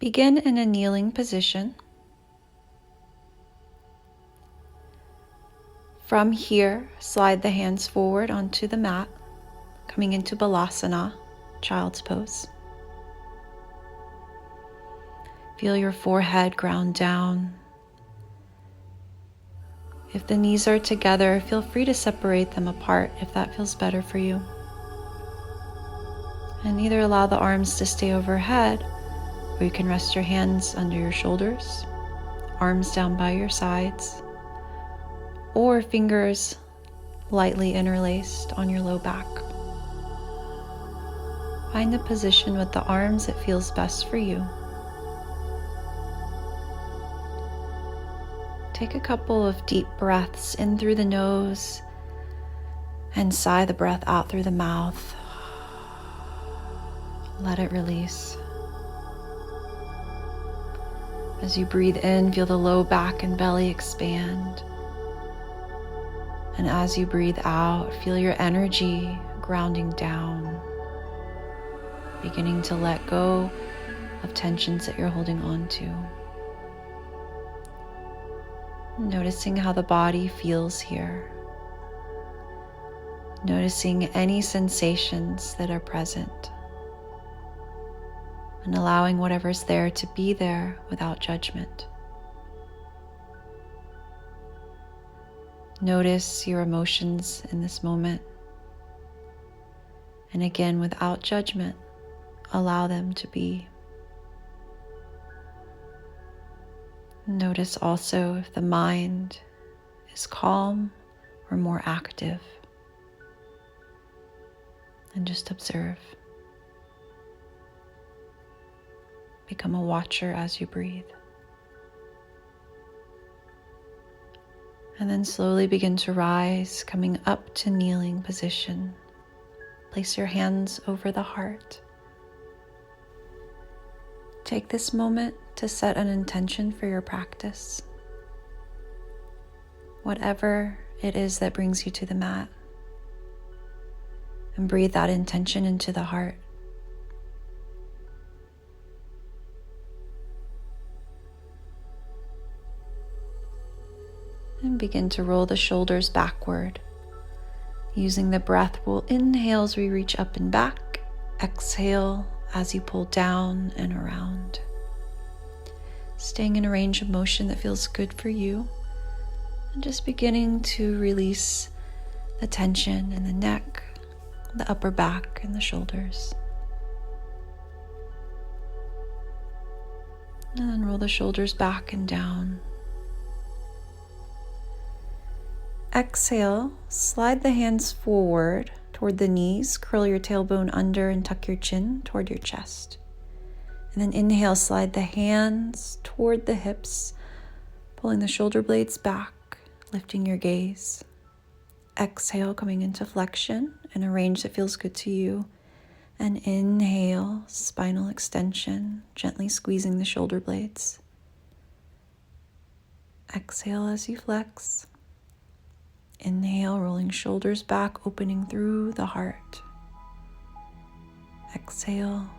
Begin in a kneeling position. From here, slide the hands forward onto the mat, coming into Balasana, child's pose. Feel your forehead ground down. If the knees are together, feel free to separate them apart if that feels better for you. And either allow the arms to stay overhead, or you can rest your hands under your shoulders, arms down by your sides, or fingers lightly interlaced on your low back. Find the position with the arms that feels best for you. Take a couple of deep breaths in through the nose and sigh the breath out through the mouth. Let it release. As you breathe in, feel the low back and belly expand. And as you breathe out, feel your energy grounding down, beginning to let go of tensions that you're holding on to. Noticing how the body feels here. Noticing any sensations that are present. And allowing whatever's there to be there without judgment. Notice your emotions in this moment. And again, without judgment, allow them to be. Notice also if the mind is calm or more active. And just observe. Become a watcher as you breathe. And then slowly begin to rise, coming up to kneeling position. Place your hands over the heart. Take this moment to set an intention for your practice. Whatever it is that brings you to the mat. And breathe that intention into the heart. And begin to roll the shoulders backward. Using the breath, we'll inhale as we reach up and back. Exhale as you pull down and around. Staying in a range of motion that feels good for you. And just beginning to release the tension in the neck, the upper back, and the shoulders. And then roll the shoulders back and down. Exhale, slide the hands forward toward the knees, curl your tailbone under and tuck your chin toward your chest. And then inhale, slide the hands toward the hips, pulling the shoulder blades back, lifting your gaze. Exhale, coming into flexion in a range that feels good to you. And inhale, spinal extension, gently squeezing the shoulder blades. Exhale as you flex. Inhale, rolling shoulders back, opening through the heart. Exhale.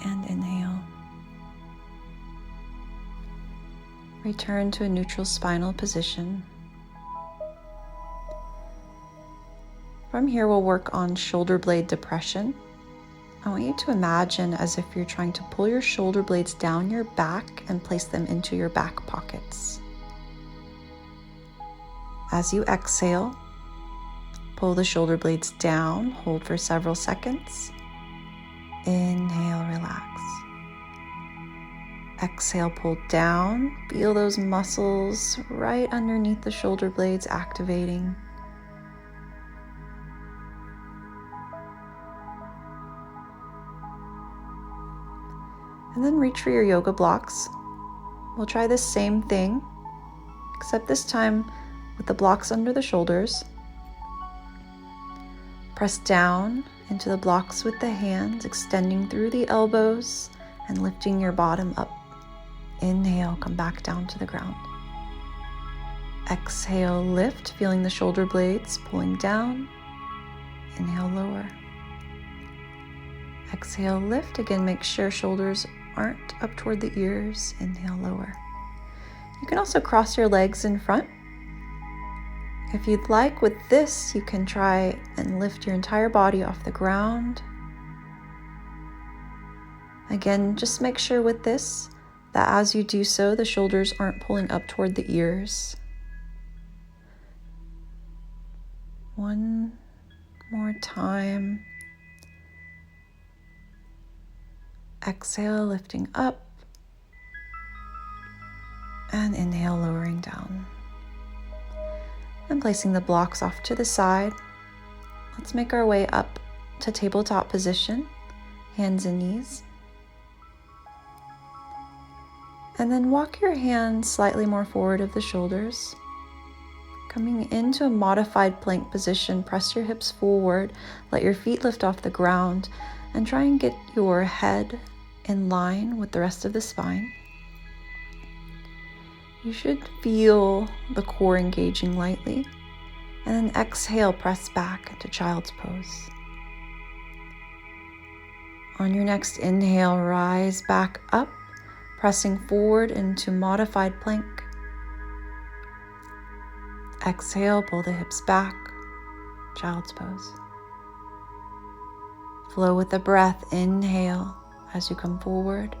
And inhale. Return to a neutral spinal position. From here, we'll work on shoulder blade depression. I want you to imagine as if you're trying to pull your shoulder blades down your back and place them into your back pockets. As you exhale, pull the shoulder blades down, hold for several seconds. Inhale, relax. Exhale, pull down. Feel those muscles right underneath the shoulder blades activating. And then reach for your yoga blocks. We'll try the same thing, except this time with the blocks under the shoulders. Press down into the blocks with the hands, extending through the elbows and lifting your bottom up. Inhale, come back down to the ground. Exhale, lift, feeling the shoulder blades pulling down. Inhale, lower. Exhale, lift. Again, make sure shoulders aren't up toward the ears. Inhale, lower. You can also cross your legs in front. If you'd like, with this, you can try and lift your entire body off the ground. Again, just make sure with this that as you do so, the shoulders aren't pulling up toward the ears. One more time. Exhale, lifting up. And inhale, lowering down. And placing the blocks off to the side. Let's make our way up to tabletop position, hands and knees. And then walk your hands slightly more forward of the shoulders. Coming into a modified plank position, press your hips forward, let your feet lift off the ground, and try and get your head in line with the rest of the spine. You should feel the core engaging lightly, and then exhale, press back into child's pose. On your next inhale, rise back up, pressing forward into modified plank. Exhale, pull the hips back, child's pose. Flow with the breath, inhale as you come forward.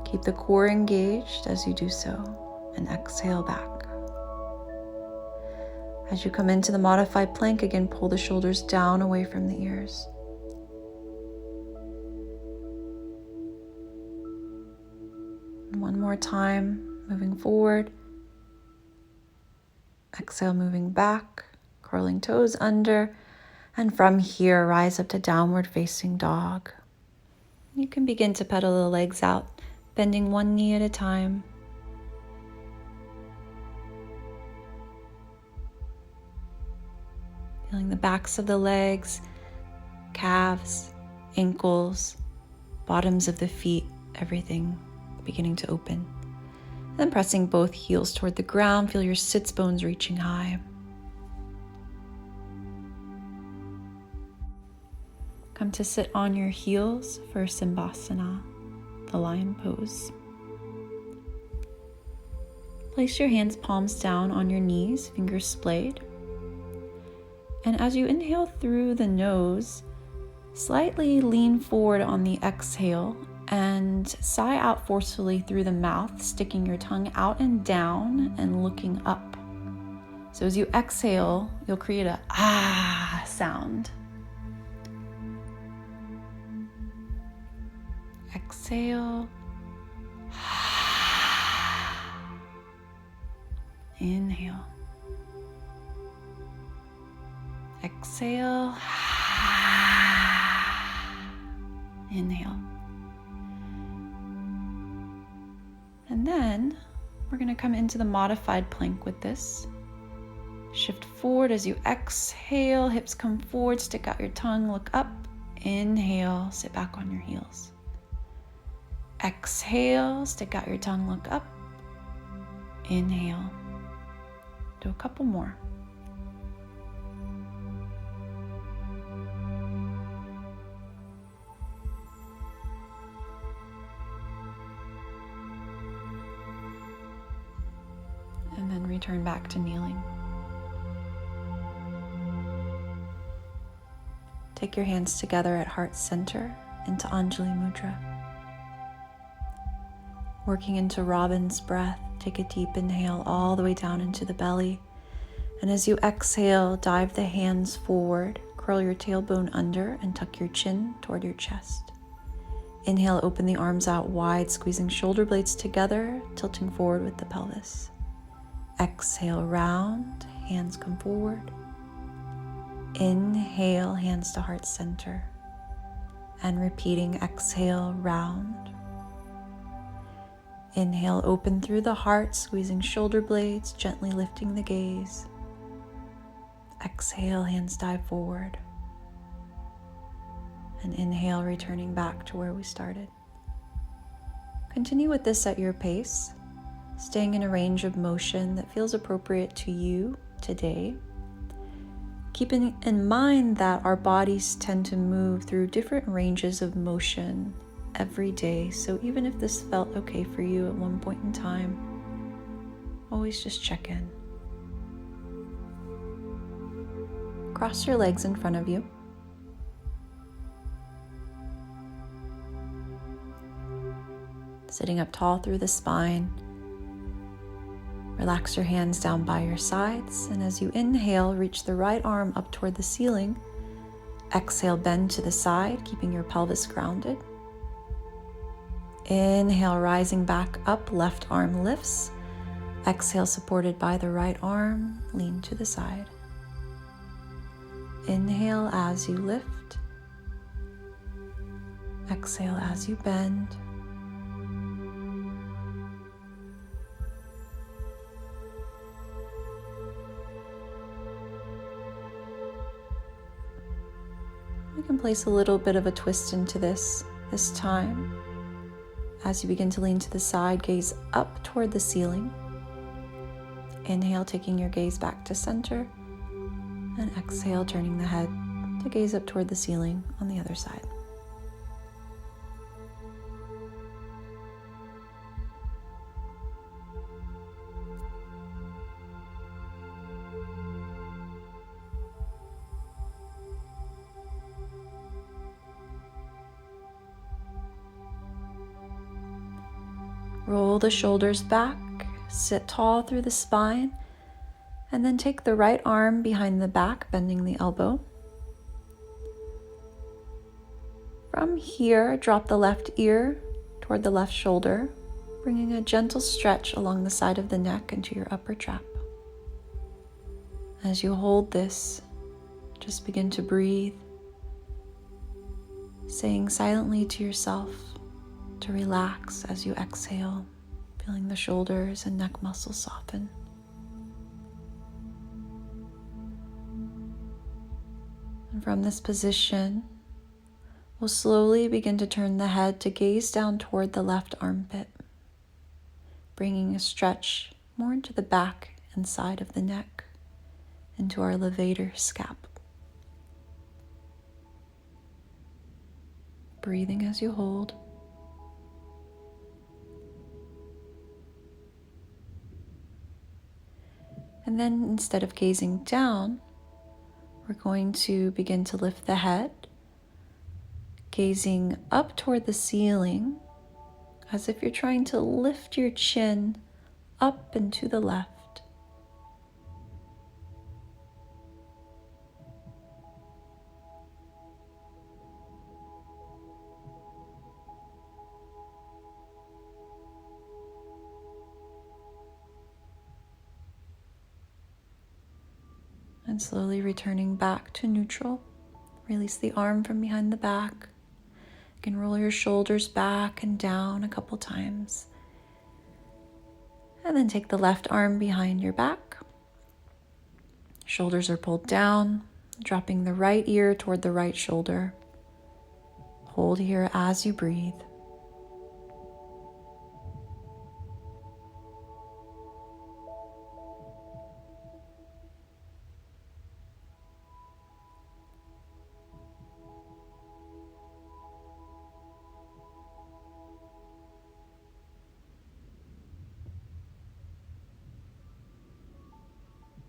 Keep the core engaged as you do so, and exhale back. As you come into the modified plank, again, pull the shoulders down away from the ears. And one more time, moving forward. Exhale, moving back, curling toes under, and from here, rise up to downward facing dog. You can begin to pedal the legs out, bending one knee at a time. Feeling the backs of the legs, calves, ankles, bottoms of the feet, everything beginning to open. Then pressing both heels toward the ground, feel your sits bones reaching high. Come to sit on your heels for Simbasana, the lion pose. Place your hands palms down on your knees, fingers splayed. And as you inhale through the nose, slightly lean forward on the exhale and sigh out forcefully through the mouth, sticking your tongue out and down and looking up. So as you exhale, you'll create a ah sound. Exhale. Inhale. Exhale. Inhale. And then we're going to come into the modified plank with this. Shift forward as you exhale, hips come forward, stick out your tongue, look up. Inhale, sit back on your heels. Exhale, stick out your tongue, look up. Inhale. Do a couple more. And then return back to kneeling. Take your hands together at heart center into Anjali Mudra. Working into Robin's breath, take a deep inhale all the way down into the belly. And as you exhale, dive the hands forward, curl your tailbone under and tuck your chin toward your chest. Inhale, open the arms out wide, squeezing shoulder blades together, tilting forward with the pelvis. Exhale, round, hands come forward. Inhale, hands to heart center. And repeating, exhale, round. Inhale, open through the heart, squeezing shoulder blades, gently lifting the gaze. Exhale, hands dive forward. And inhale, returning back to where we started. Continue with this at your pace, staying in a range of motion that feels appropriate to you today. keeping in mind that our bodies tend to move through different ranges of motion every day. So even if this felt okay for you at one point in time, always just check in. Cross your legs in front of you. Sitting up tall through the spine. Relax your hands down by your sides, and as you inhale, reach the right arm up toward the ceiling. Exhale, bend to the side, keeping your pelvis grounded. Inhale, rising back up, left arm lifts. Exhale, supported by the right arm, lean to the side. Inhale as you lift. Exhale as you bend. You can place a little bit of a twist into this time. As you begin to lean to the side, gaze up toward the ceiling. Inhale, taking your gaze back to center, and exhale, turning the head to gaze up toward the ceiling on the other side. Roll the shoulders back, sit tall through the spine, and then take the right arm behind the back, bending the elbow. From here, drop the left ear toward the left shoulder, bringing a gentle stretch along the side of the neck into your upper trap. As you hold this, just begin to breathe, saying silently to yourself to relax as you exhale, feeling the shoulders and neck muscles soften. And from this position, we'll slowly begin to turn the head to gaze down toward the left armpit, bringing a stretch more into the back and side of the neck, into our levator scap. Breathing as you hold. And then instead of gazing down, we're going to begin to lift the head, gazing up toward the ceiling, as if you're trying to lift your chin up and to the left. And slowly returning back to neutral. Release the arm from behind the back. You can roll your shoulders back and down a couple times. And then take the left arm behind your back. Shoulders are pulled down, dropping the right ear toward the right shoulder. Hold here as you breathe.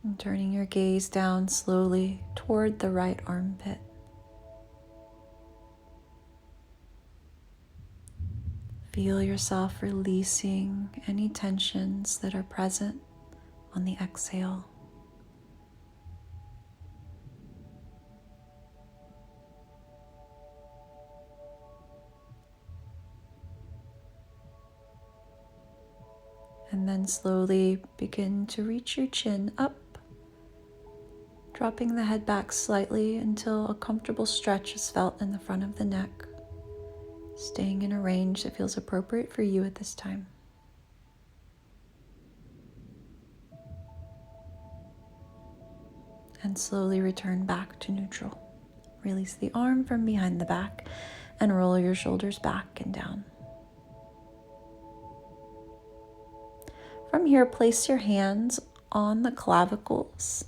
And turning your gaze down slowly toward the right armpit. Feel yourself releasing any tensions that are present on the exhale. And then slowly begin to reach your chin up, dropping the head back slightly until a comfortable stretch is felt in the front of the neck, staying in a range that feels appropriate for you at this time. And slowly return back to neutral. Release the arm from behind the back and roll your shoulders back and down. From here, place your hands on the clavicles.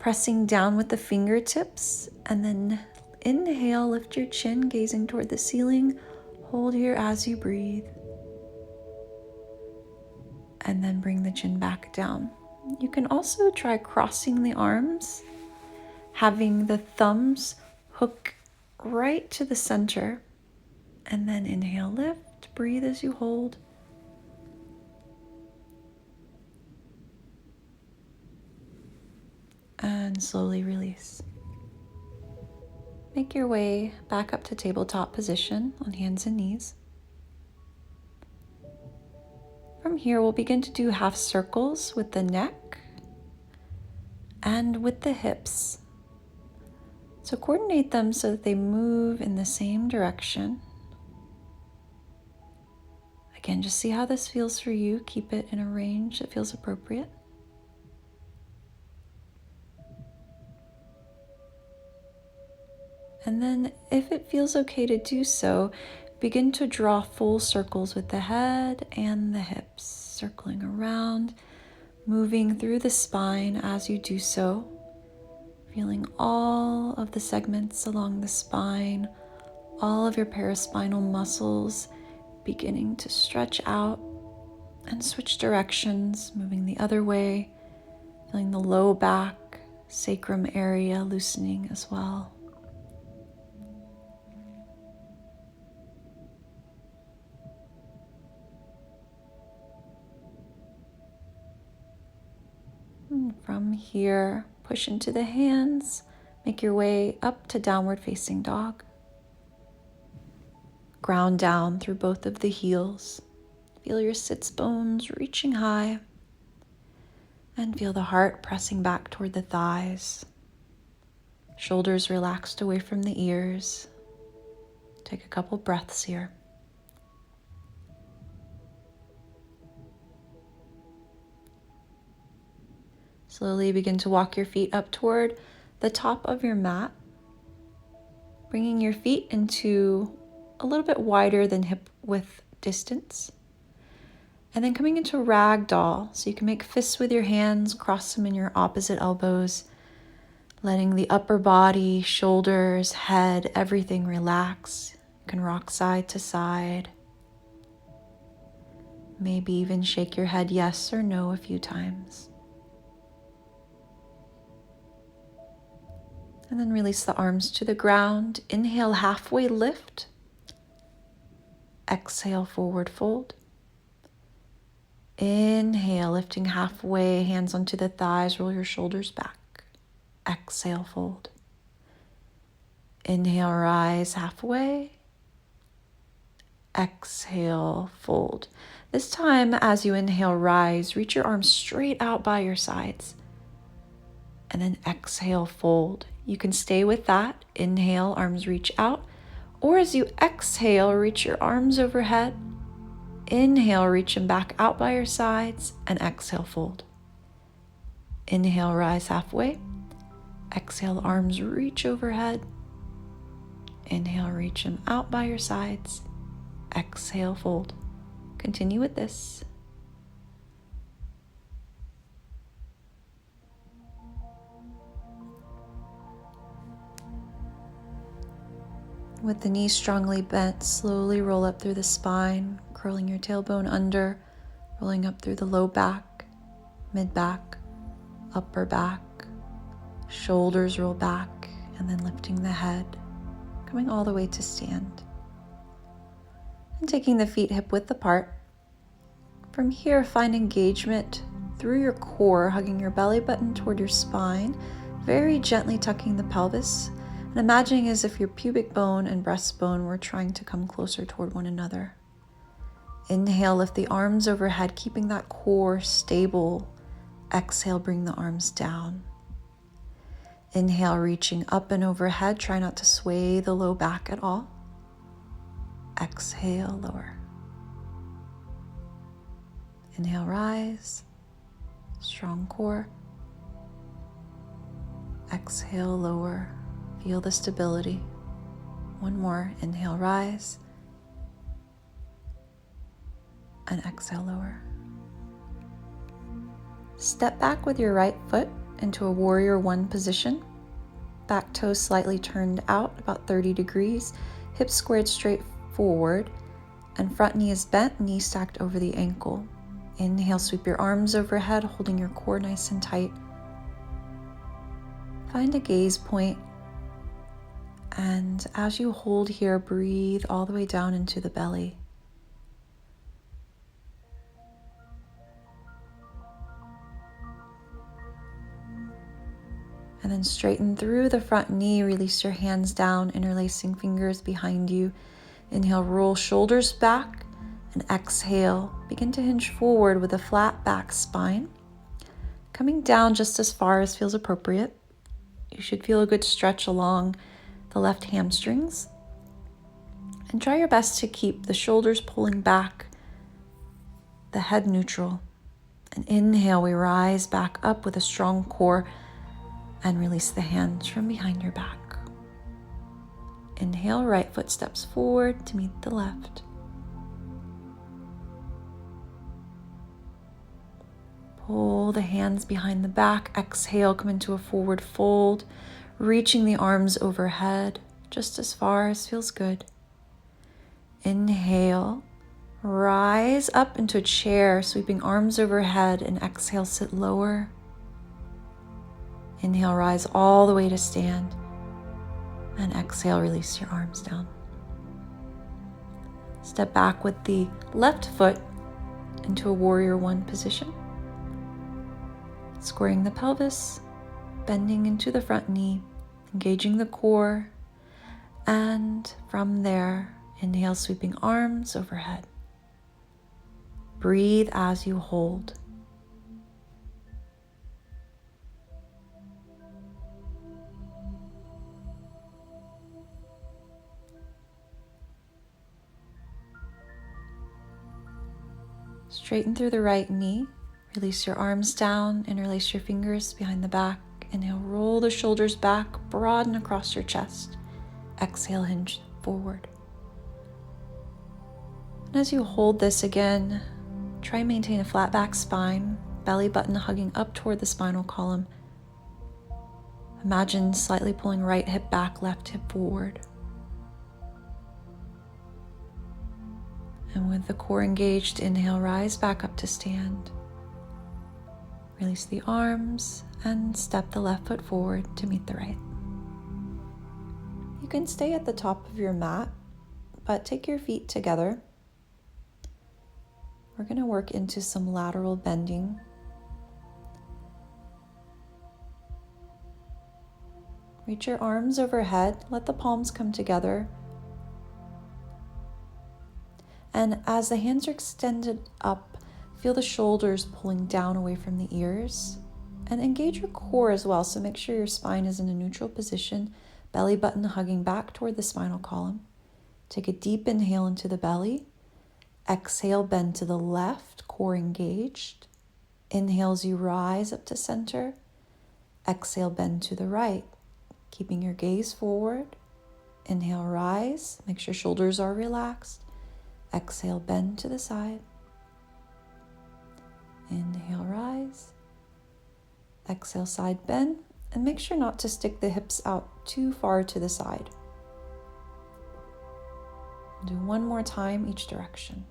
pressing down with the fingertips, and then inhale, lift your chin, gazing toward the ceiling. Hold here as you breathe. And then bring the chin back down. You can also try crossing the arms, having the thumbs hook right to the center. And then inhale, lift, breathe as you hold. And slowly release. Make your way back up to tabletop position on hands and knees. From here, we'll begin to do half circles with the neck and with the hips. So coordinate them so that they move in the same direction. Again, just see how this feels for you. Keep it in a range that feels appropriate. And then, if it feels okay to do so, begin to draw full circles with the head and the hips, circling around, moving through the spine as you do so, feeling all of the segments along the spine, all of your paraspinal muscles beginning to stretch out and switch directions, moving the other way, feeling the low back, sacrum area loosening as well. From here, push into the hands, make your way up to downward facing dog. Ground down through both of the heels. Feel your sits bones reaching high, and feel the heart pressing back toward the thighs. Shoulders relaxed away from the ears. Take a couple breaths here. Slowly begin to walk your feet up toward the top of your mat, bringing your feet into a little bit wider than hip width distance. And then coming into ragdoll, so you can make fists with your hands, cross them in your opposite elbows, letting the upper body, shoulders, head, everything relax. You can rock side to side. Maybe even shake your head yes or no a few times. And then release the arms to the ground. Inhale, halfway lift. Exhale, forward fold. Inhale, lifting halfway, hands onto the thighs, roll your shoulders back. Exhale, fold. Inhale, rise halfway. Exhale, fold. This time, as you inhale, rise, reach your arms straight out by your sides. And then exhale, fold. You can stay with that. Inhale, arms reach out. Or as you exhale, reach your arms overhead. Inhale, reach them back out by your sides. And exhale, fold. Inhale, rise halfway. Exhale, arms reach overhead. Inhale, reach them out by your sides. Exhale, fold. Continue with this. With the knees strongly bent, slowly roll up through the spine, curling your tailbone under, rolling up through the low back, mid back, upper back, shoulders roll back, and then lifting the head, coming all the way to stand. And taking the feet hip width apart. From here, find engagement through your core, hugging your belly button toward your spine, very gently tucking the pelvis, and imagining as if your pubic bone and breastbone were trying to come closer toward one another. Inhale, lift the arms overhead, keeping that core stable. Exhale, bring the arms down. Inhale, reaching up and overhead. Try not to sway the low back at all. Exhale, lower. Inhale, rise. Strong core. Exhale, lower. Feel the stability. One more. Inhale, rise. And exhale, lower. Step back with your right foot. into a warrior one position. Back toes slightly turned out, about 30 degrees, hips squared straight forward, and front knee is bent, knee stacked over the ankle. Inhale, sweep your arms overhead, holding your core nice and tight. Find a gaze point, and as you hold here, breathe all the way down into the belly. And then straighten through the front knee, release your hands down, interlacing fingers behind you. Inhale, roll shoulders back, and exhale, begin to hinge forward with a flat back spine. Coming down just as far as feels appropriate. You should feel a good stretch along the left hamstrings. And try your best to keep the shoulders pulling back, the head neutral. And inhale, we rise back up with a strong core and release the hands from behind your back. Inhale, right foot steps forward to meet the left. Pull the hands behind the back. Exhale, come into a forward fold, reaching the arms overhead just as far as feels good. Inhale, rise up into a chair, sweeping arms overhead, and exhale, sit lower. Inhale, rise all the way to stand, and exhale, release your arms down. Step back with the left foot into a warrior one position. Squaring the pelvis, bending into the front knee, engaging the core, and from there, inhale, sweeping arms overhead. Breathe as you hold. Straighten through the right knee. Release your arms down, interlace your fingers behind the back. Inhale, roll the shoulders back, broaden across your chest. Exhale, hinge forward. And as you hold this again, try and maintain a flat back spine, belly button hugging up toward the spinal column. Imagine slightly pulling right hip back, left hip forward. And with the core engaged, inhale, rise back up to stand. Release the arms and step the left foot forward to meet the right. You can stay at the top of your mat, but take your feet together. We're going to work into some lateral bending. Reach your arms overhead, let the palms come together. And as the hands are extended up, feel the shoulders pulling down away from the ears. And engage your core as well, so make sure your spine is in a neutral position, belly button hugging back toward the spinal column. Take a deep inhale into the belly. Exhale, bend to the left, core engaged. Inhale as you rise up to center. Exhale, bend to the right, keeping your gaze forward. Inhale, rise, make sure shoulders are relaxed. Exhale, bend to the side. Inhale, rise. Exhale, side bend, and make sure not to stick the hips out too far to the side. Do one more time each direction.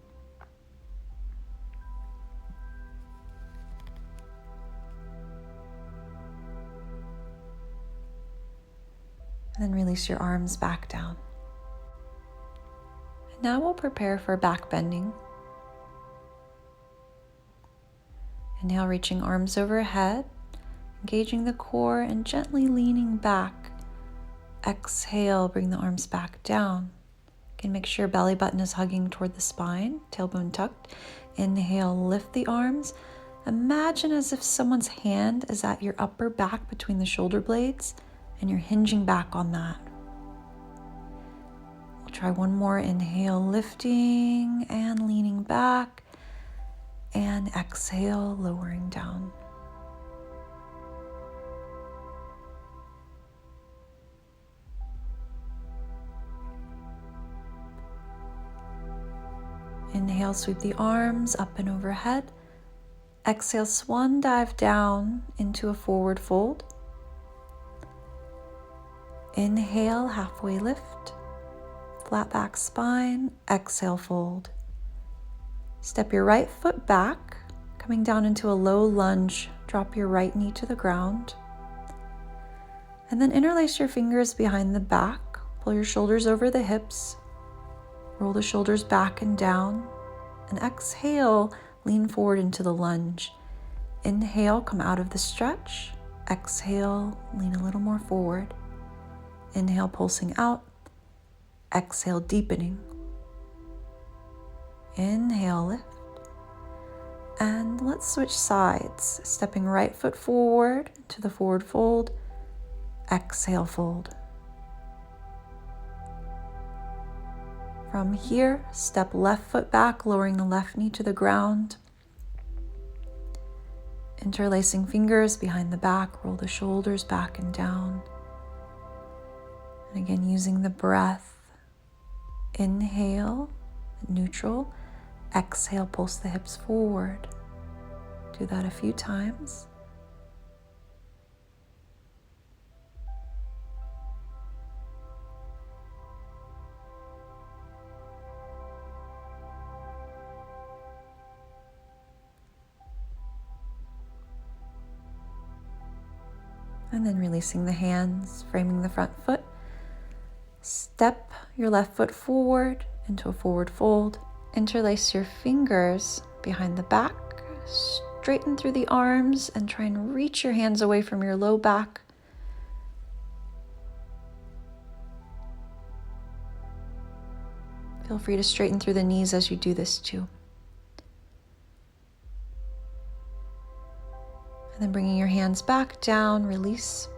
And then release your arms back down. And now we'll prepare for back bending. Inhale, reaching arms overhead, engaging the core and gently leaning back. Exhale, bring the arms back down. You can make sure belly button is hugging toward the spine, tailbone tucked. Inhale, lift the arms. Imagine as if someone's hand is at your upper back between the shoulder blades and you're hinging back on that. We'll try one more. Inhale, lifting and leaning back. And exhale, lowering down. Inhale, sweep the arms up and overhead. Exhale, swan dive down into a forward fold. Inhale, halfway lift, flat back spine. Exhale, fold. Step your right foot back, coming down into a low lunge. Drop your right knee to the ground. And then interlace your fingers behind the back. Pull your shoulders over the hips. Roll the shoulders back and down. And exhale, lean forward into the lunge. Inhale, come out of the stretch. Exhale, lean a little more forward. Inhale, pulsing out. Exhale, deepening. Inhale, lift. And let's switch sides. Stepping right foot forward to the forward fold. Exhale, fold. From here, step left foot back, lowering the left knee to the ground. Interlacing fingers behind the back, roll the shoulders back and down. And again, using the breath. Inhale, neutral. Exhale, pulse the hips forward. Do that a few times. And then releasing the hands, framing the front foot. Step your left foot forward into a forward fold. Interlace your fingers behind the back. Straighten through the arms and try and reach your hands away from your low back. Feel free to straighten through the knees as you do this too. And then bringing your hands back down, release.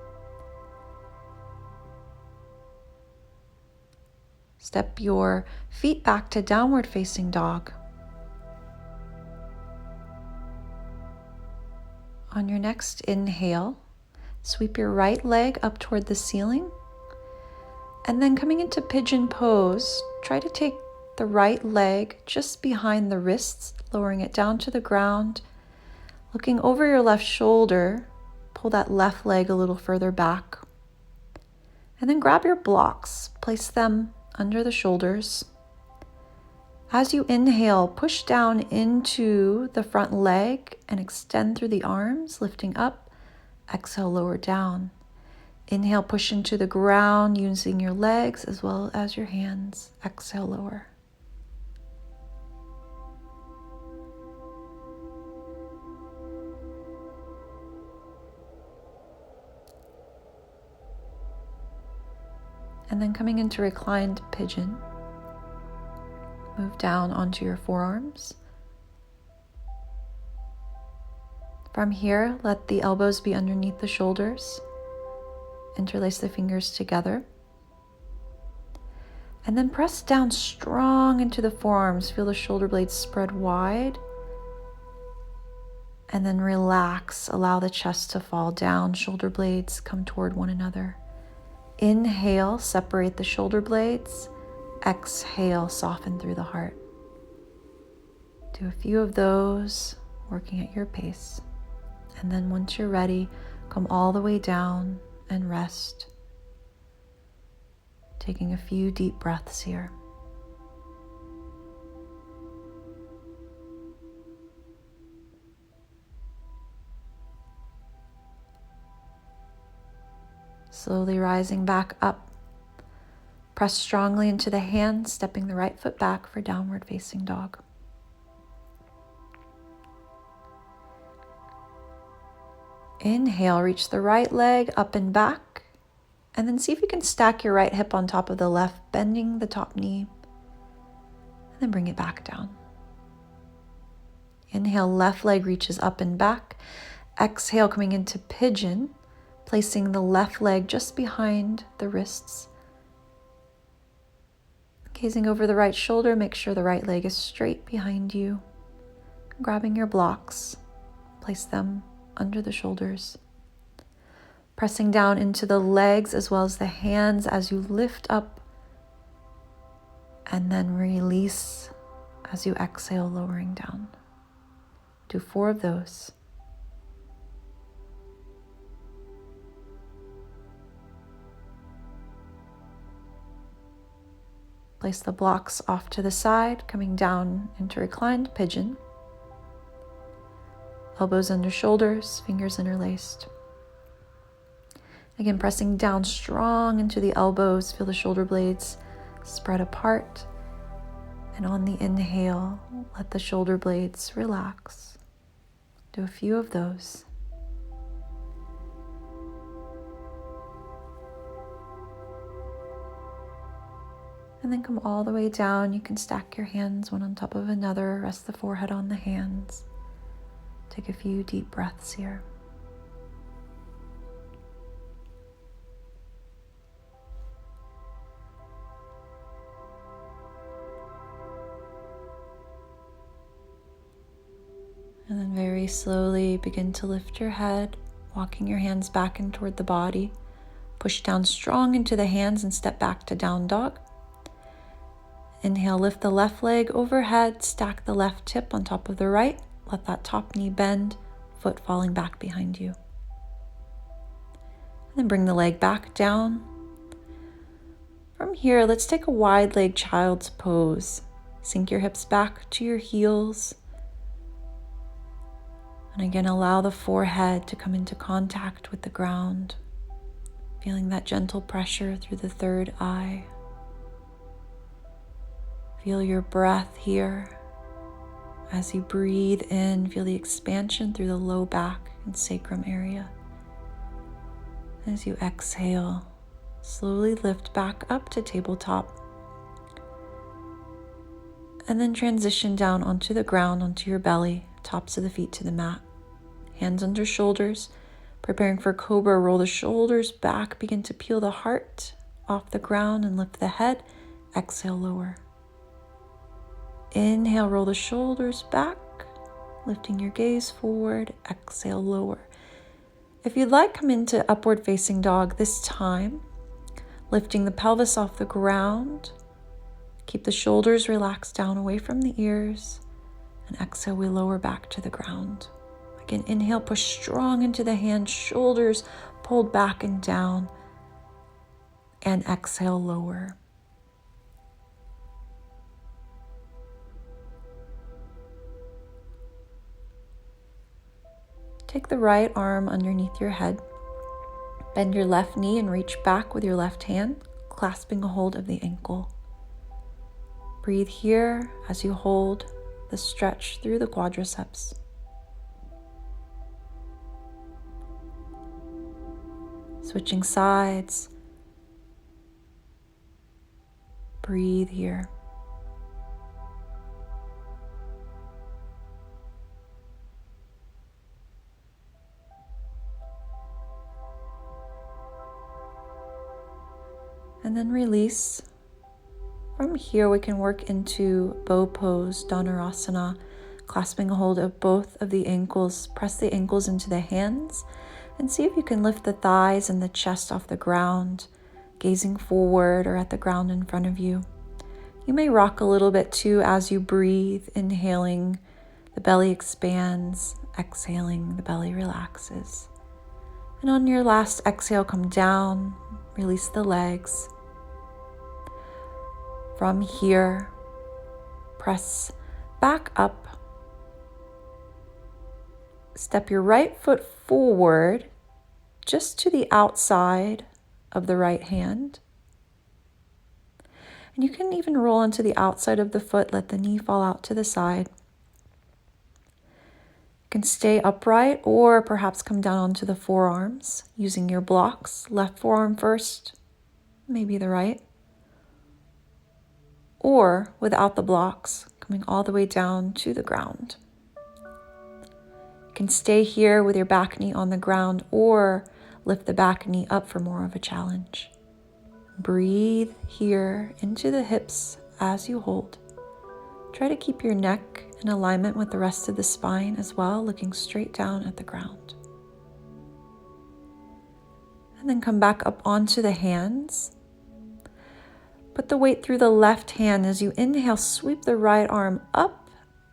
Step your feet back to downward facing dog. On your next inhale, sweep your right leg up toward the ceiling. And then coming into pigeon pose, try to take the right leg just behind the wrists, lowering it down to the ground. Looking over your left shoulder, pull that left leg a little further back. And then grab your blocks, place them under the shoulders. As you inhale, push down into the front leg and extend through the arms, lifting up. Exhale, lower down. Inhale, push into the ground using your legs as well as your hands. Exhale, lower. And then coming into reclined pigeon, move down onto your forearms. From here, let the elbows be underneath the shoulders. Interlace the fingers together. And then press down strong into the forearms. Feel the shoulder blades spread wide. And then relax. Allow the chest to fall down. Shoulder blades come toward one another. Inhale, separate the shoulder blades. Exhale, soften through the heart. Do a few of those, working at your pace. And then once you're ready, come all the way down and rest. Taking a few deep breaths here. Slowly rising back up. Press strongly into the hands, stepping the right foot back for downward facing dog. Inhale, reach the right leg up and back. And then see if you can stack your right hip on top of the left, bending the top knee. And then bring it back down. Inhale, left leg reaches up and back. Exhale, coming into pigeon. Placing the left leg just behind the wrists. Gazing over the right shoulder, make sure the right leg is straight behind you. Grabbing your blocks, place them under the shoulders. Pressing down into the legs as well as the hands as you lift up. And then release as you exhale, lowering down. Do 4 of those. Place the blocks off to the side, coming down into reclined pigeon. Elbows under shoulders, fingers interlaced. Again, pressing down strong into the elbows. Feel the shoulder blades spread apart. And on the inhale, let the shoulder blades relax. Do a few of those. And then come all the way down. You can stack your hands one on top of another. Rest the forehead on the hands. Take a few deep breaths here. And then very slowly begin to lift your head, walking your hands back and toward the body. Push down strong into the hands and step back to down dog. Inhale, lift the left leg overhead, stack the left tip on top of the right. Let that top knee bend, foot falling back behind you. And then bring the leg back down. From here, let's take a wide leg child's pose. Sink your hips back to your heels. And again, allow the forehead to come into contact with the ground, feeling that gentle pressure through the third eye. Feel your breath here. As you breathe in, feel the expansion through the low back and sacrum area. As you exhale, slowly lift back up to tabletop. And then transition down onto the ground, onto your belly, tops of the feet to the mat. Hands under shoulders, preparing for cobra. Roll the shoulders back, begin to peel the heart off the ground and lift the head. Exhale, lower. Inhale, roll the shoulders back, lifting your gaze forward. Exhale, lower. If you'd like, come into upward facing dog this time, lifting the pelvis off the ground. Keep the shoulders relaxed down away from the ears. And exhale, we lower back to the ground. Again, inhale, push strong into the hands, shoulders pulled back and down. And exhale, lower. Take the right arm underneath your head. Bend your left knee and reach back with your left hand, clasping a hold of the ankle. Breathe here as you hold the stretch through the quadriceps. Switching sides. Breathe here. And then release. From here, we can work into bow pose, Dhanurasana, clasping a hold of both of the ankles. Press the ankles into the hands and see if you can lift the thighs and the chest off the ground, gazing forward or at the ground in front of you. You may rock a little bit too as you breathe. Inhaling, the belly expands. Exhaling, the belly relaxes. And on your last exhale, come down, release the legs. From here, press back up. Step your right foot forward just to the outside of the right hand. And you can even roll onto the outside of the foot, let the knee fall out to the side. You can stay upright or perhaps come down onto the forearms using your blocks. Left forearm first, maybe the right. Or without the blocks, coming all the way down to the ground. You can stay here with your back knee on the ground or lift the back knee up for more of a challenge. Breathe here into the hips as you hold. Try to keep your neck in alignment with the rest of the spine as well, looking straight down at the ground. And then come back up onto the hands. Put the weight through the left hand. As you inhale, sweep the right arm up,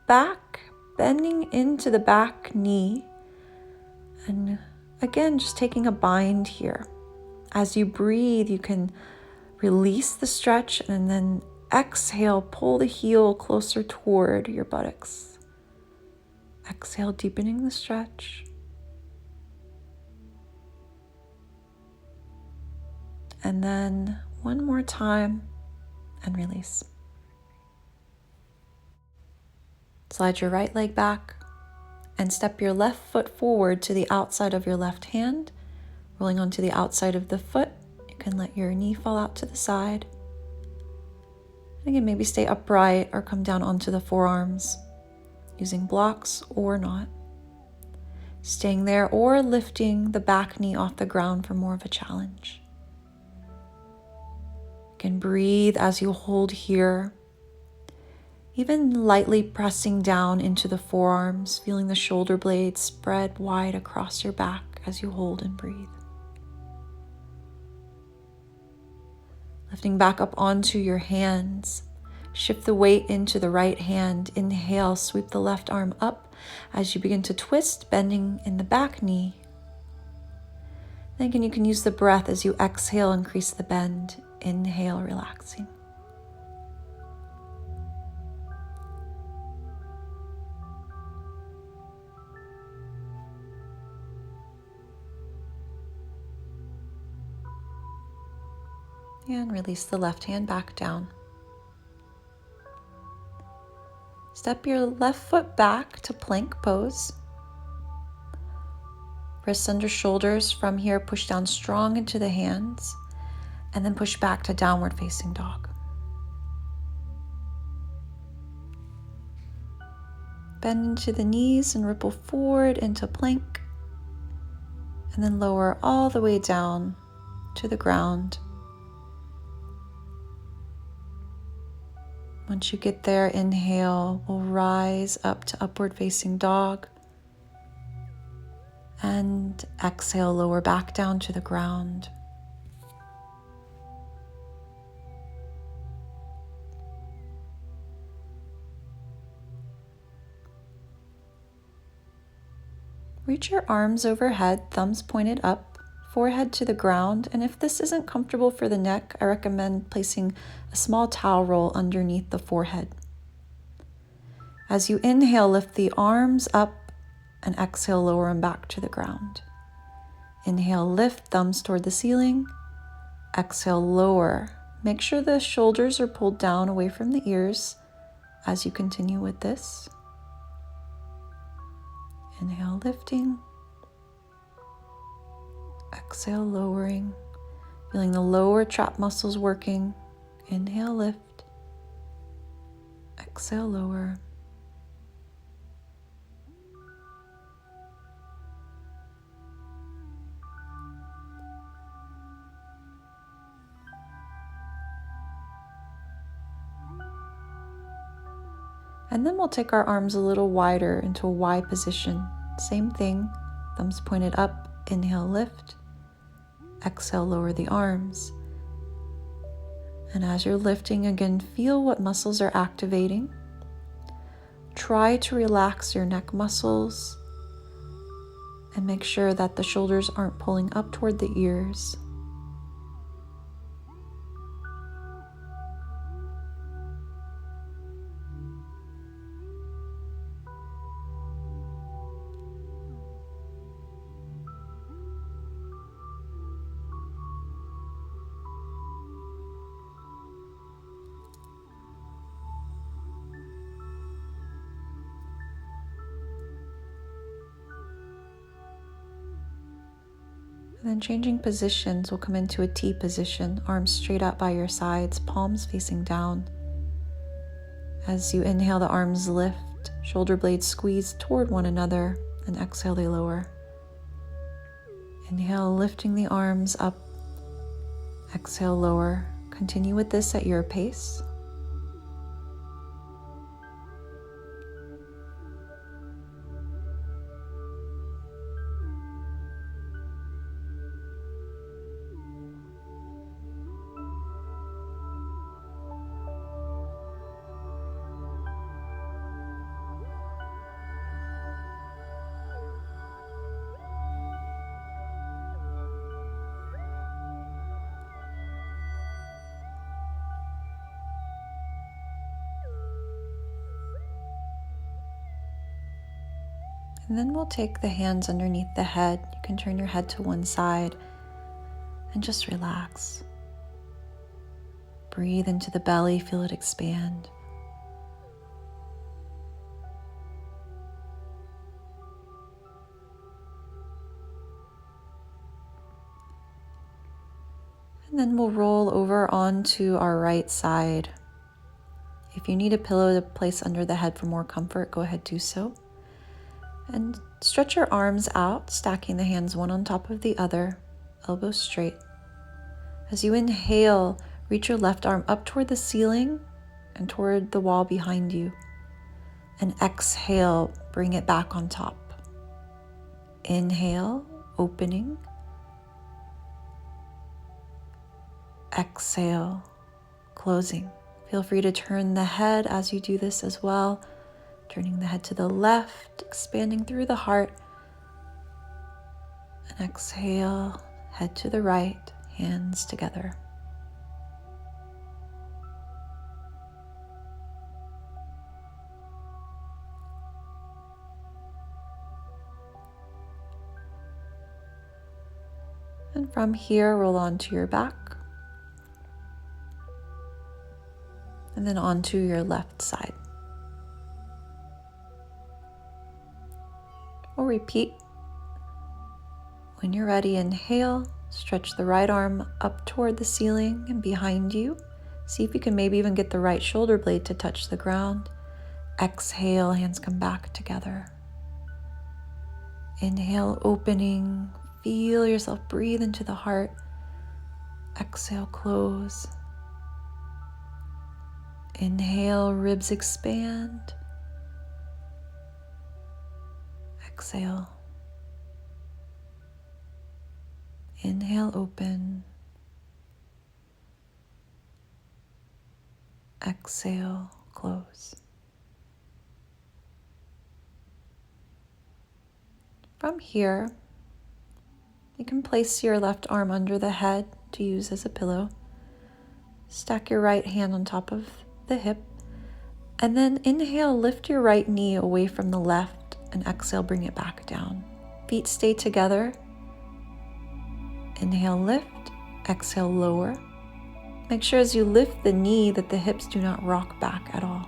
back, bending into the back knee. And again, just taking a bind here. As you breathe, you can release the stretch and then exhale, pull the heel closer toward your buttocks. Exhale, deepening the stretch. And then one more time and release. Slide your right leg back and step your left foot forward to the outside of your left hand, rolling onto the outside of the foot. You can let your knee fall out to the side. And again, maybe stay upright or come down onto the forearms, using blocks or not. Staying there or lifting the back knee off the ground for more of a challenge. You can breathe as you hold here, even lightly pressing down into the forearms, feeling the shoulder blades spread wide across your back as you hold and breathe. Lifting back up onto your hands, shift the weight into the right hand. Inhale, sweep the left arm up as you begin to twist, bending in the back knee. Then again, you can use the breath as you exhale, increase the bend. Inhale, relaxing. And release the left hand back down. Step your left foot back to plank pose. Wrists under shoulders. From here, push down strong into the hands, and then push back to downward facing dog. Bend into the knees and ripple forward into plank, and then lower all the way down to the ground. Once you get there, inhale, we'll rise up to upward facing dog. And exhale, lower back down to the ground. Reach your arms overhead, thumbs pointed up, forehead to the ground, and if this isn't comfortable for the neck, I recommend placing a small towel roll underneath the forehead. As you inhale, lift the arms up and exhale, lower them back to the ground. Inhale, lift, thumbs toward the ceiling. Exhale, lower. Make sure the shoulders are pulled down away from the ears as you continue with this. Inhale, lifting. Exhale, lowering. Feeling the lower trap muscles working. Inhale, lift. Exhale, lower. And then we'll take our arms a little wider into a Y position. Same thing, thumbs pointed up, inhale, lift. Exhale, lower the arms. And as you're lifting, again, feel what muscles are activating. Try to relax your neck muscles and make sure that the shoulders aren't pulling up toward the ears. And then changing positions, we'll come into a T position, arms straight up by your sides, palms facing down. As you inhale, the arms lift, shoulder blades squeeze toward one another, and exhale, they lower. Inhale, lifting the arms up. Exhale, lower. Continue with this at your pace. And then we'll take the hands underneath the head. You can turn your head to one side and just relax. Breathe into the belly, feel it expand. And then we'll roll over onto our right side. If you need a pillow to place under the head for more comfort, go ahead, do so. And stretch your arms out, stacking the hands one on top of the other, elbows straight. As you inhale, reach your left arm up toward the ceiling and toward the wall behind you. And exhale, bring it back on top. Inhale, opening. Exhale, closing. Feel free to turn the head as you do this as well. Turning the head to the left, expanding through the heart. And exhale, head to the right, hands together. And from here, roll onto your back. And then onto your left side. We'll repeat. When you're ready, inhale, stretch the right arm up toward the ceiling and behind you. See if you can maybe even get the right shoulder blade to touch the ground. Exhale, hands come back together. Inhale, opening. Feel yourself breathe into the heart. Exhale, close. Inhale, ribs expand. Exhale. Inhale, open. Exhale, close. From here, you can place your left arm under the head to use as a pillow. Stack your right hand on top of the hip. And then inhale, lift your right knee away from the left, and exhale, bring it back down. Feet stay together. Inhale, lift. Exhale, lower. Make sure as you lift the knee that the hips do not rock back at all.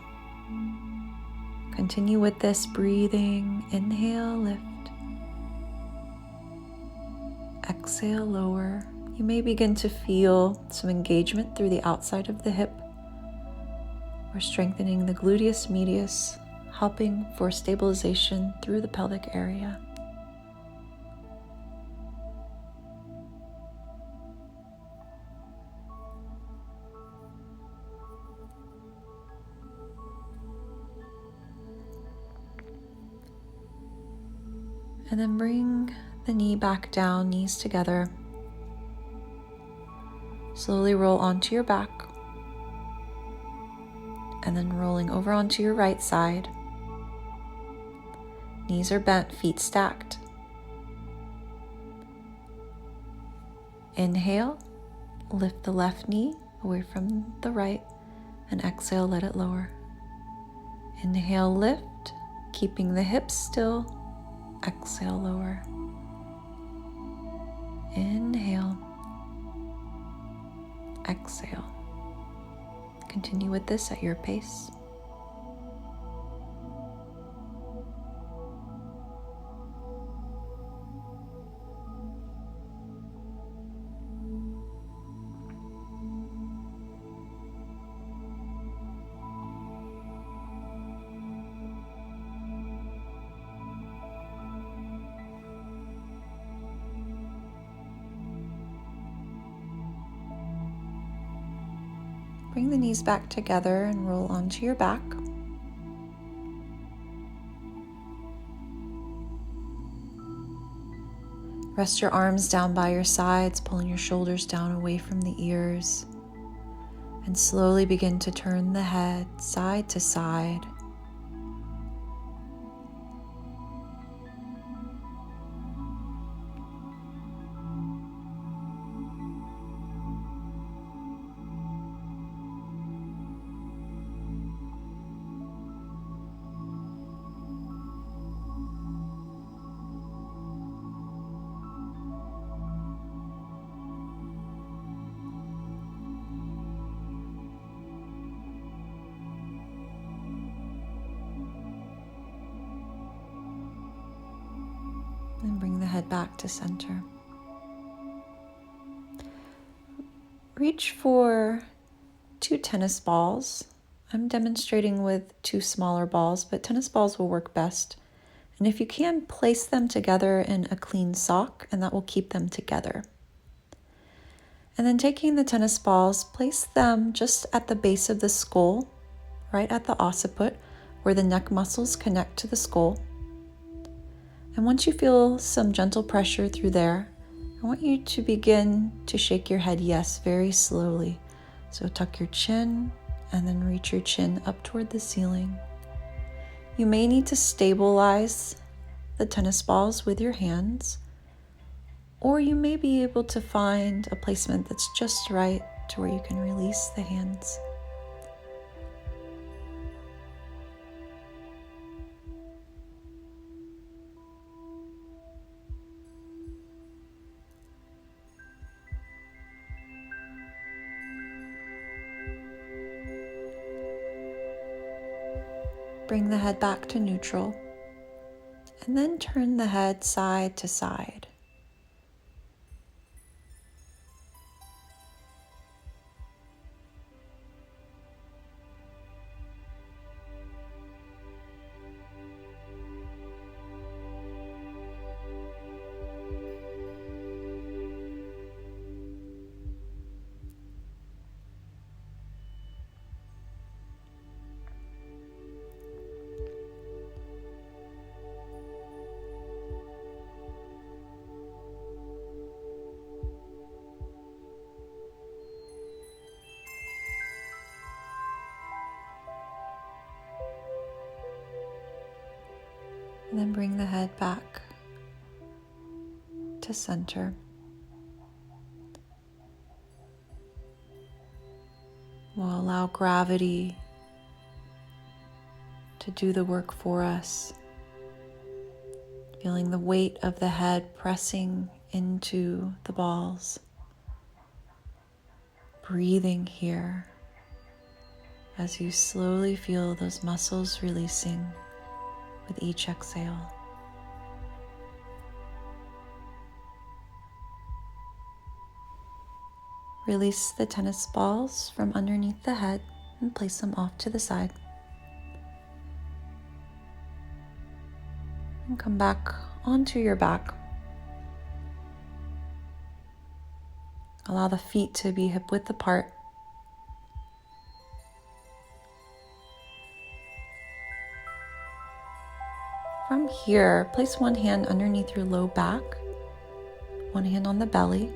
Continue with this breathing. Inhale, lift. Exhale, lower. You may begin to feel some engagement through the outside of the hip. We're strengthening the gluteus medius, helping for stabilization through the pelvic area. And then bring the knee back down, knees together. Slowly roll onto your back. And then rolling over onto your right side. Knees are bent, feet stacked. Inhale, lift the left knee away from the right, and exhale, let it lower. Inhale, lift, keeping the hips still. Exhale, lower. Inhale. Exhale. Continue with this at your pace. Bring the knees back together and roll onto your back. Rest your arms down by your sides, pulling your shoulders down away from the ears. And slowly begin to turn the head side to side. head back to center. Reach for 2 tennis balls. I'm demonstrating with 2 smaller balls, but tennis balls will work best. And if you can, place them together in a clean sock, and that will keep them together. And then taking the tennis balls, place them just at the base of the skull, right at the occiput, where the neck muscles connect to the skull. And once you feel some gentle pressure through there, I want you to begin to shake your head yes very slowly. So tuck your chin and then reach your chin up toward the ceiling. You may need to stabilize the tennis balls with your hands, or you may be able to find a placement that's just right to where you can release the hands. Bring the head back to neutral, and then turn the head side to side. And then bring the head back to center. We'll allow gravity to do the work for us. Feeling the weight of the head pressing into the balls. Breathing here as you slowly feel those muscles releasing with each exhale. Release the tennis balls from underneath the head and place them off to the side. And come back onto your back. Allow the feet to be hip-width apart. From here, place one hand underneath your low back, one hand on the belly.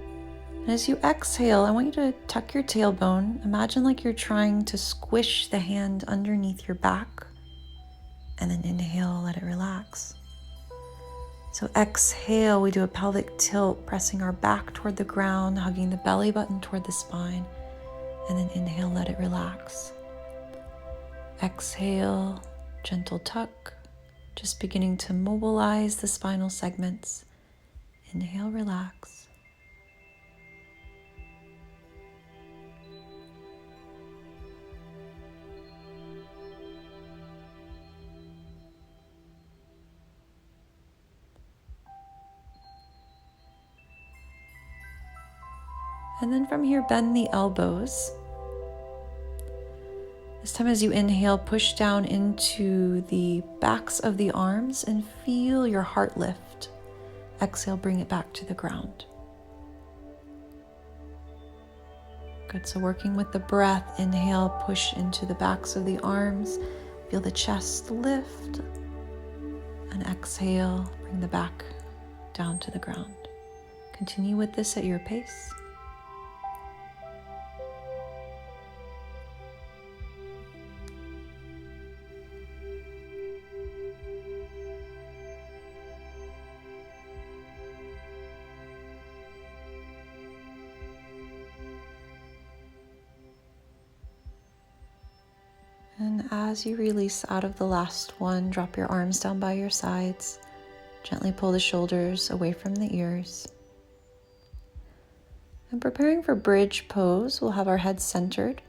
And as you exhale, I want you to tuck your tailbone. Imagine like you're trying to squish the hand underneath your back. And then inhale, let it relax. So exhale, we do a pelvic tilt, pressing our back toward the ground, hugging the belly button toward the spine. And then inhale, let it relax. Exhale, gentle tuck. Just beginning to mobilize the spinal segments. Inhale, relax. And then from here, bend the elbows. This time as you inhale, push down into the backs of the arms and feel your heart lift. Exhale, bring it back to the ground. Good, so working with the breath, inhale, push into the backs of the arms. Feel the chest lift. And exhale, bring the back down to the ground. Continue with this at your pace. And as you release out of the last one, drop your arms down by your sides. Gently pull the shoulders away from the ears. And preparing for bridge pose, we'll have our head centered.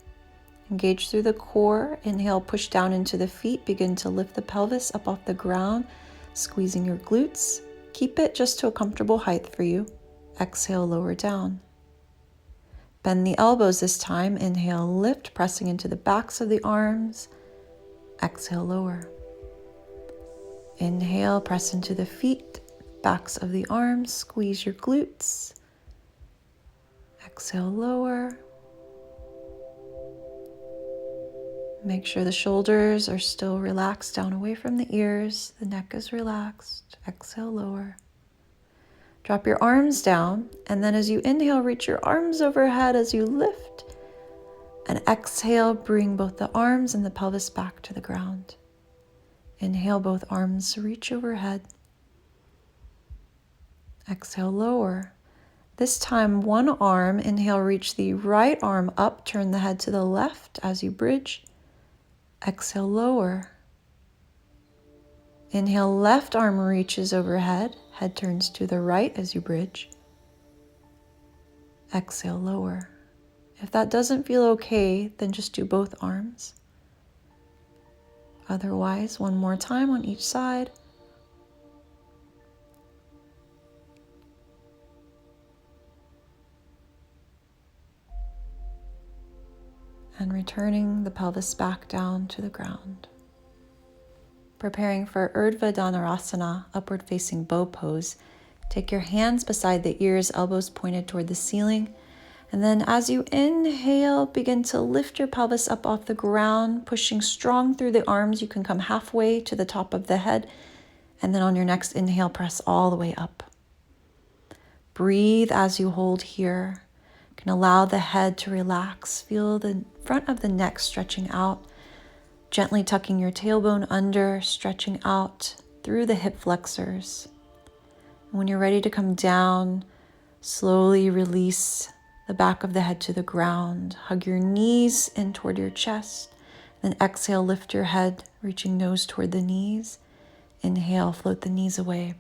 Engage through the core. Inhale, push down into the feet. Begin to lift the pelvis up off the ground, squeezing your glutes. Keep it just to a comfortable height for you. Exhale, lower down. Bend the elbows this time. Inhale, lift, pressing into the backs of the arms. Exhale, lower. Inhale, press into the feet, backs of the arms, squeeze your glutes. Exhale, lower. Make sure the shoulders are still relaxed down away from the ears. The neck is relaxed. Exhale, lower. Drop your arms down, and then as you inhale, reach your arms overhead as you lift. And exhale, bring both the arms and the pelvis back to the ground. Inhale, both arms reach overhead. Exhale, lower. This time, one arm, inhale, reach the right arm up, turn the head to the left as you bridge. Exhale, lower. Inhale, left arm reaches overhead, head turns to the right as you bridge. Exhale, lower. If that doesn't feel okay, then just do both arms. Otherwise, one more time on each side. And returning the pelvis back down to the ground. Preparing for Urdhva Dhanurasana, upward facing bow pose. Take your hands beside the ears, elbows pointed toward the ceiling. And then as you inhale, begin to lift your pelvis up off the ground, pushing strong through the arms. You can come halfway to the top of the head. And then on your next inhale, press all the way up. Breathe as you hold here. You can allow the head to relax. Feel the front of the neck stretching out. Gently tucking your tailbone under, stretching out through the hip flexors. When you're ready to come down, slowly release the back of the head to the ground. Hug your knees in toward your chest. Then exhale, lift your head, reaching nose toward the knees. Inhale, float the knees away.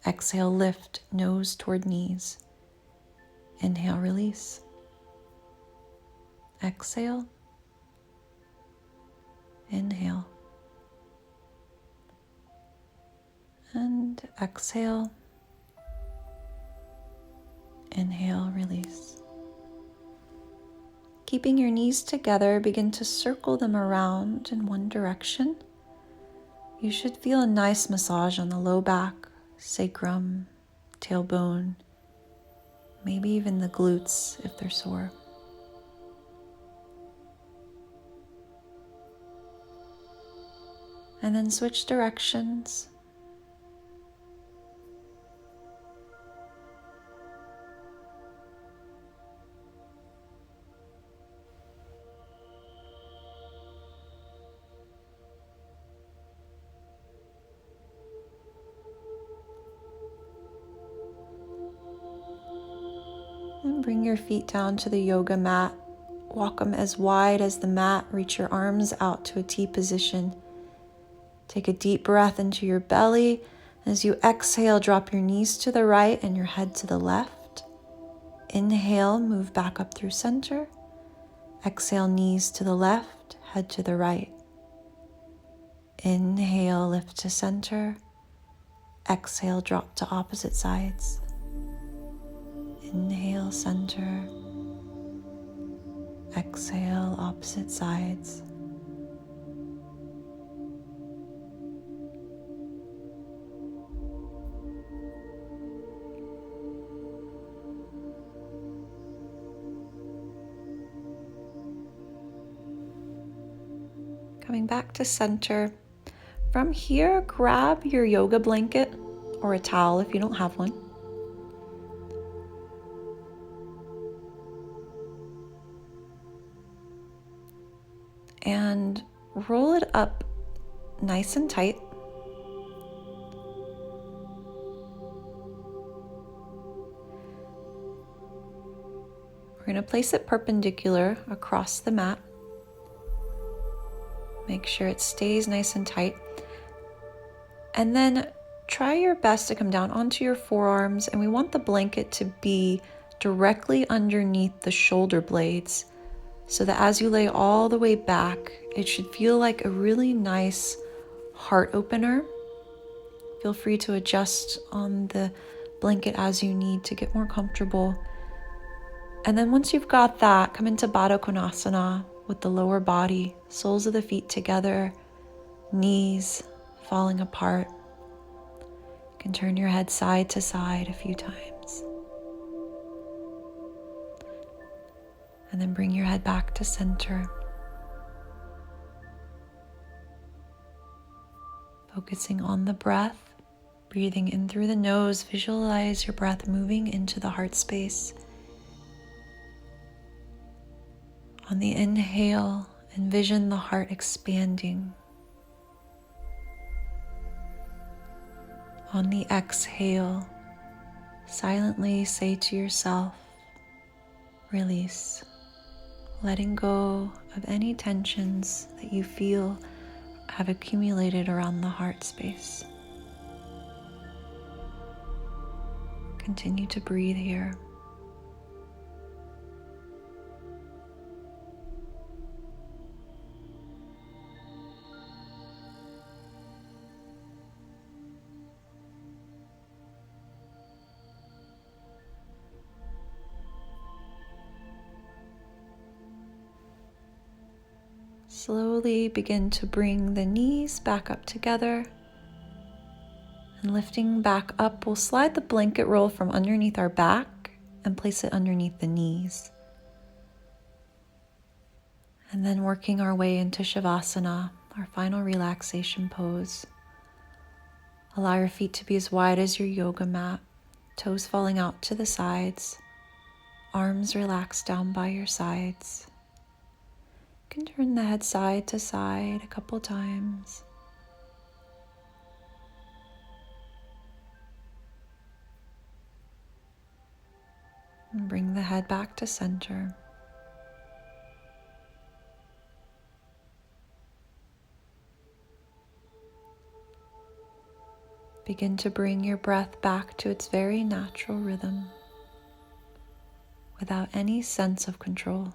Exhale, lift, nose toward knees. Inhale, release. Exhale. Inhale. And exhale. Inhale, release. Keeping your knees together, begin to circle them around in one direction. You should feel a nice massage on the low back, sacrum, tailbone, maybe even the glutes if they're sore. And then switch directions. And bring your feet down to the yoga mat. Walk them as wide as the mat. Reach your arms out to a T position. Take a deep breath into your belly. As you exhale, drop your knees to the right and your head to the left. Inhale, move back up through center. Exhale, knees to the left, head to the right. Inhale, lift to center. Exhale, drop to opposite sides. Inhale, center. Exhale, opposite sides. Coming back to center. From here, grab your yoga blanket or a towel if you don't have one. And roll it up nice and tight. We're going to place it perpendicular across the mat. Make sure it stays nice and tight. And then try your best to come down onto your forearms, and we want the blanket to be directly underneath the shoulder blades so that as you lay all the way back, it should feel like a really nice heart opener Feel free to adjust on the blanket as you need to get more comfortable. And then once you've got that, come into Baddha Konasana with the lower body, soles of the feet together, knees falling apart. You can turn your head side to side a few times. And then bring your head back to center. Focusing on the breath, breathing in through the nose, visualize your breath moving into the heart space. On the inhale, envision the heart expanding. On the exhale, silently say to yourself, release, letting go of any tensions that you feel have accumulated around the heart space. Continue to breathe here. Slowly begin to bring the knees back up together. And lifting back up, we'll slide the blanket roll from underneath our back and place it underneath the knees. And then working our way into Shavasana, our final relaxation pose. Allow your feet to be as wide as your yoga mat, toes falling out to the sides, arms relaxed down by your sides. You can turn the head side to side a couple times. And bring the head back to center. Begin to bring your breath back to its very natural rhythm without any sense of control.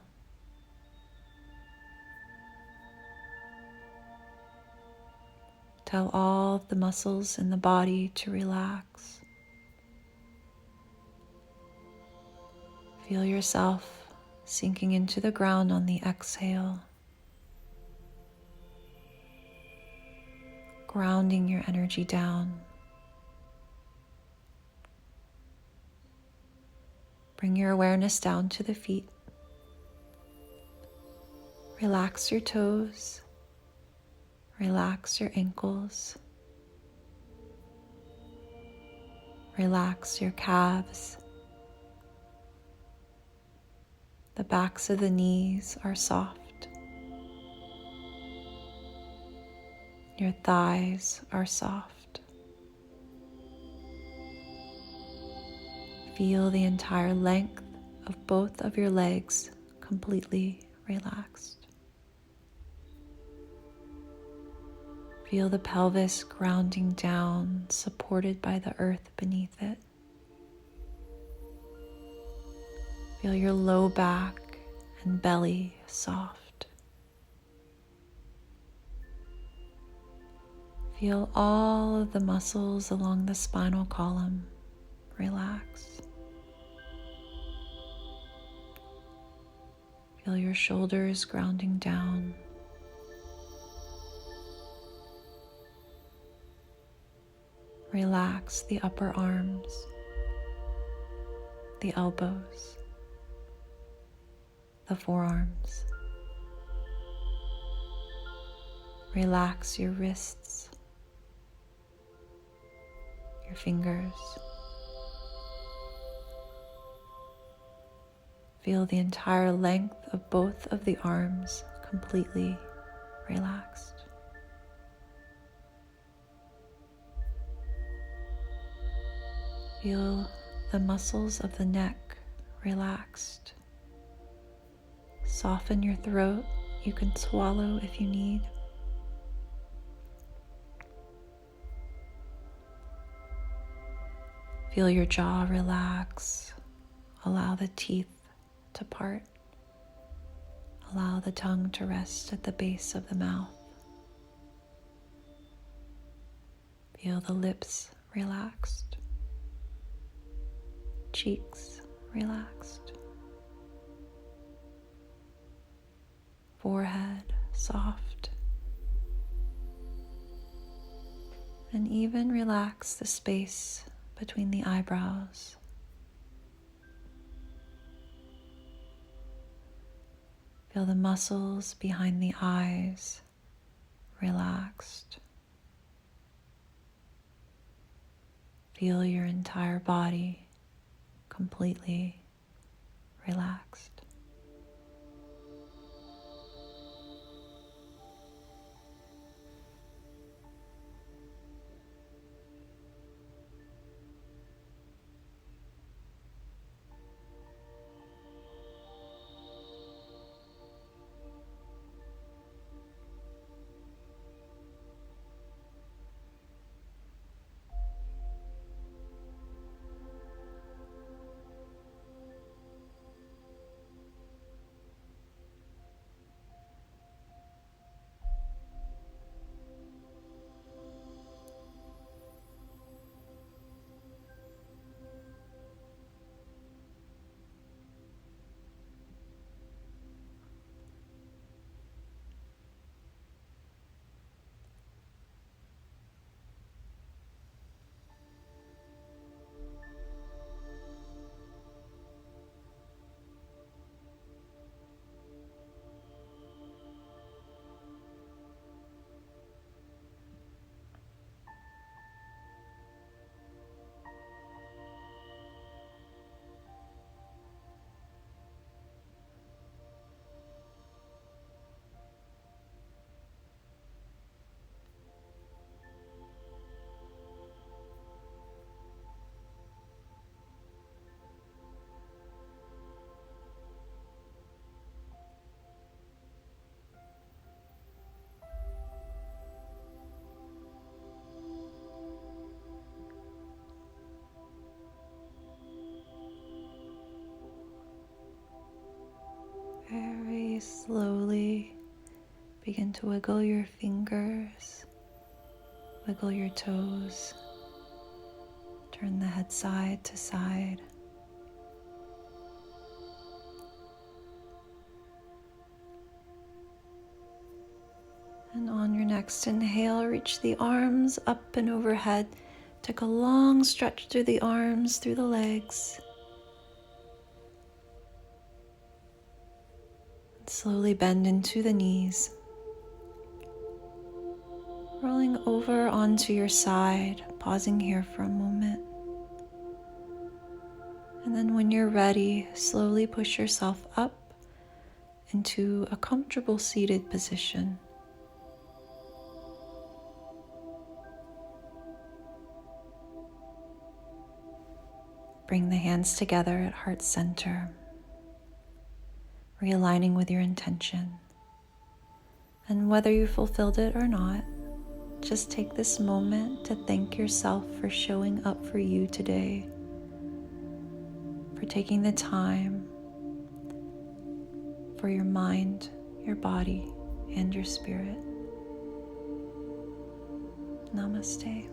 Tell all of the muscles in the body to relax. Feel yourself sinking into the ground on the exhale, grounding your energy down. Bring your awareness down to the feet. Relax your toes. Relax your ankles. Relax your calves. The backs of the knees are soft. Your thighs are soft. Feel the entire length of both of your legs completely relaxed. Feel the pelvis grounding down, supported by the earth beneath it. Feel your low back and belly soft. Feel all of the muscles along the spinal column relax. Feel your shoulders grounding down. Relax the upper arms, the elbows, the forearms. Relax your wrists, your fingers. Feel the entire length of both of the arms completely relaxed. Feel the muscles of the neck relaxed. Soften your throat. You can swallow if you need. Feel your jaw relax. Allow the teeth to part. Allow the tongue to rest at the base of the mouth. Feel the lips relaxed, cheeks relaxed, forehead soft, and even relax the space between the eyebrows. Feel the muscles behind the eyes relaxed. Feel your entire body completely relaxed. Very slowly begin to wiggle your fingers, wiggle your toes, turn the head side to side. And on your next inhale, reach the arms up and overhead. Take a long stretch through the arms, through the legs. And slowly bend into the knees. Rolling over onto your side, pausing here for a moment. And then when you're ready, slowly push yourself up into a comfortable seated position. Bring the hands together at heart center, realigning with your intention. And whether you fulfilled it or not, just take this moment to thank yourself for showing up for you today, for taking the time for your mind, your body, and your spirit. Namaste.